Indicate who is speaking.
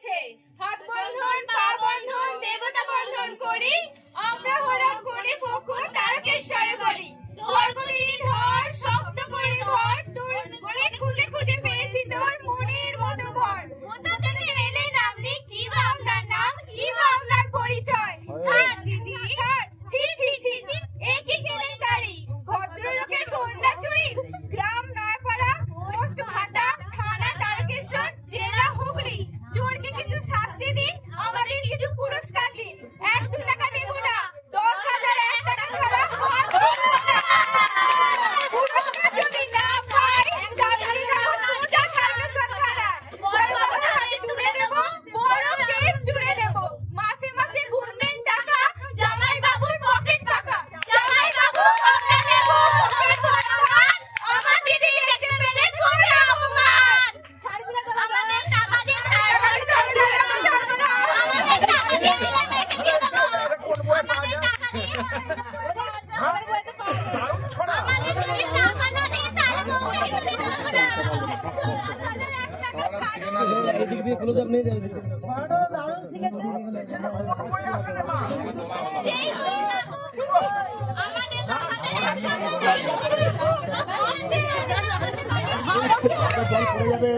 Speaker 1: হয়েছে। হাত বন্ধন, পা বন্ধন, দেবতা বন্ধন করি, আমরা হলাম গরিব পক্ষ তারকেশ্বরে বলি। ধর গদিনী ধর, শক্ত করে ধর, তোর অনেক খুঁজে খুঁজে পেয়েছি তোর মনের মতো ভর। কোথা থেকে এলে নামলি, কি বা আপনার নাম, কি বা আপনার পরিচয়? ছাড় দিদি ছাড়, ছি ছি ছি, এ কি কেলেঙ্কারি! ভদ্রলোকের কন্যা চুরি, গ্রাম নয়াপাড়া, পোস্ট ভাটা, থানা তারকেশ্বর, জেলা হুগলি। চোরকে কিছু শাস্তি দিন, আমাদের কিছু পুরস্কার দিন। 1-2 টাকা নেব না, 10,000 1 টাকা ছাড়া পুরস্কার যদি না পাই তাহলে যাবো সোজা সার্কাসের থানায়। বড় বাবার হাতে তুলে দেব, বড় কেস জুড়ে দেব। মাসে মাসে গুনবেন টাকা, জামাই বাবুর পকেট ফাঁকা। জামাই বাবু আমরা নেব পকেট ভরা, আমার দিদি দেখতে পেলে করবে অপমান। ছাড়বো না, আমাদের টাকা দিন, আমাদের টাকা দিন, আমাদের টাকা দিন, আমাদের বইতে পাওয়া যাবে। আমাদের যদি টাকা না দিন তাহলে বউকে কিন্তু দেবো না। 10,000 1 টাকা ছাড়ো।
Speaker 2: এদিক দিয়ে ক্লোজ আপ নিয়ে যাবে।
Speaker 1: যেই হয়ে যাবো, আমাদের 10,000 1 টাকা
Speaker 2: জল পড়ে যাবে।